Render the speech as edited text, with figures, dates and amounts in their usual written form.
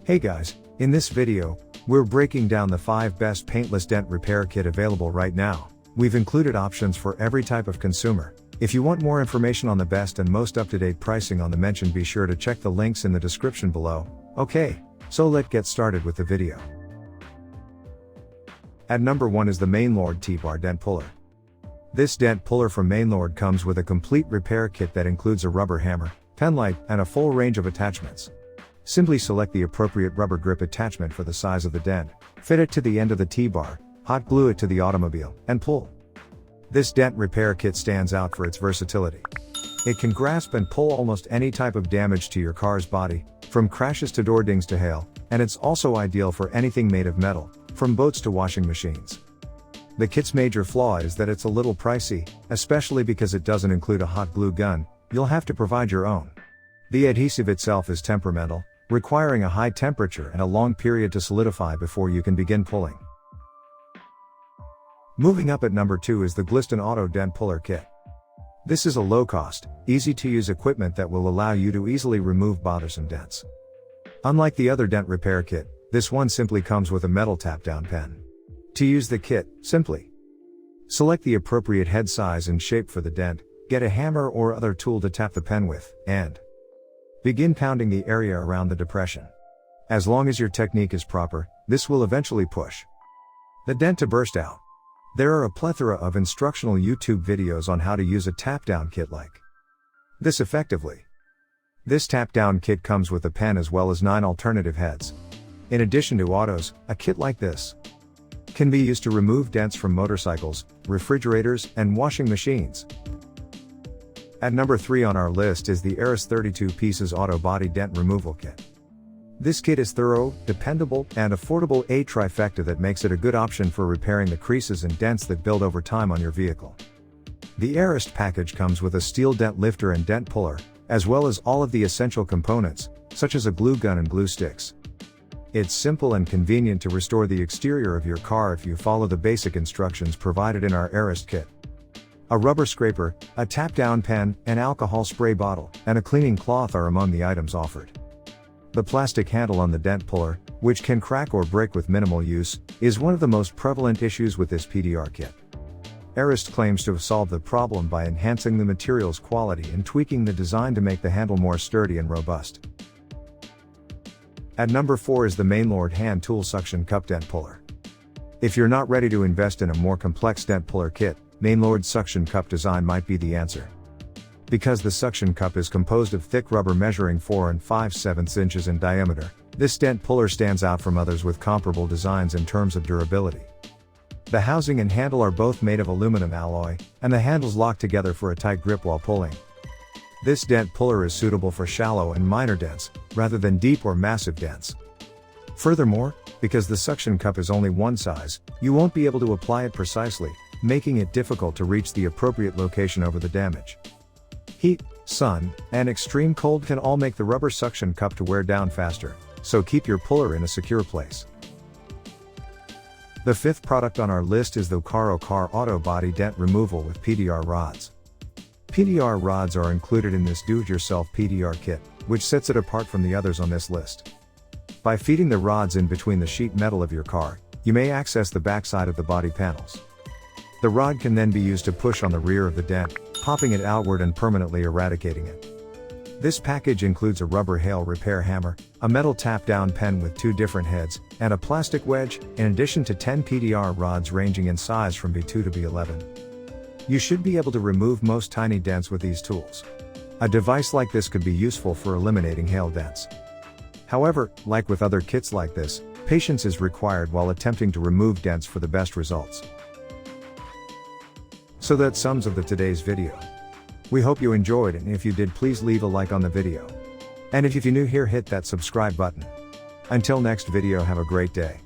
Hey guys, in this video, we're breaking down the 5 best paintless dent repair kit available right now. We've included options for every type of consumer. If you want more information on the best and most up-to-date pricing on the mention, be sure to check the links in the description below. Okay, so let's get started with the video. At number 1 is the Manelord T-Bar Dent Puller. This dent puller from Manelord comes with a complete repair kit that includes a rubber hammer, pen light, and a full range of attachments. Simply select the appropriate rubber grip attachment for the size of the dent, fit it to the end of the T-bar, hot glue it to the automobile, and pull. This dent repair kit stands out for its versatility. It can grasp and pull almost any type of damage to your car's body, from crashes to door dings to hail, and it's also ideal for anything made of metal, from boats to washing machines. The kit's major flaw is that it's a little pricey, especially because it doesn't include a hot glue gun. You'll have to provide your own. The adhesive itself is temperamental, requiring a high temperature and a long period to solidify before you can begin pulling. Moving up at number 2 is the Gliston Auto Dent Puller Kit. This is a low-cost, easy-to-use equipment that will allow you to easily remove bothersome dents. Unlike the other dent repair kit, this one simply comes with a metal tap-down pen. To use the kit, simply select the appropriate head size and shape for the dent, get a hammer or other tool to tap the pen with, and begin pounding the area around the depression. As long as your technique is proper, this will eventually push the dent to burst out. There are a plethora of instructional YouTube videos on how to use a tap-down kit like this effectively. This tap-down kit comes with a pen as well as 9 alternative heads. In addition to autos, a kit like this can be used to remove dents from motorcycles, refrigerators, and washing machines. At number 3 on our list is the Aris 32 Pieces Auto Body Dent Removal Kit. This kit is thorough, dependable, and affordable, a trifecta that makes it a good option for repairing the creases and dents that build over time on your vehicle. The Aris package comes with a steel dent lifter and dent puller, as well as all of the essential components, such as a glue gun and glue sticks. It's simple and convenient to restore the exterior of your car if you follow the basic instructions provided in our Aris kit. A rubber scraper, a tap-down pen, an alcohol spray bottle, and a cleaning cloth are among the items offered. The plastic handle on the dent puller, which can crack or break with minimal use, is one of the most prevalent issues with this PDR kit. Aris claims to have solved the problem by enhancing the material's quality and tweaking the design to make the handle more sturdy and robust. At number 4 is the Manelord Hand Tool Suction Cup Dent Puller. If you're not ready to invest in a more complex dent puller kit, Manelord's suction cup design might be the answer. Because the suction cup is composed of thick rubber measuring 4 5/7 inches in diameter, this dent puller stands out from others with comparable designs in terms of durability. The housing and handle are both made of aluminum alloy, and the handles lock together for a tight grip while pulling. This dent puller is suitable for shallow and minor dents, rather than deep or massive dents. Furthermore, because the suction cup is only one size, you won't be able to apply it precisely, making it difficult to reach the appropriate location over the damage. Heat, sun, and extreme cold can all make the rubber suction cup to wear down faster, so keep your puller in a secure place. The 5th product on our list is the Wcaro Car Auto Body Dent Removal with PDR Rods. PDR rods are included in this do-it-yourself PDR kit, which sets it apart from the others on this list. By feeding the rods in between the sheet metal of your car, you may access the backside of the body panels. The rod can then be used to push on the rear of the dent, popping it outward and permanently eradicating it. This package includes a rubber hail repair hammer, a metal tap-down pen with 2 different heads, and a plastic wedge, in addition to 10 PDR rods ranging in size from B2 to B11. You should be able to remove most tiny dents with these tools. A device like this could be useful for eliminating hail dents. However, like with other kits like this, patience is required while attempting to remove dents for the best results. So that sums up today's video. We hope you enjoyed, and if you did, please leave a like on the video. And if you're new here, hit that subscribe button. Until next video, have a great day.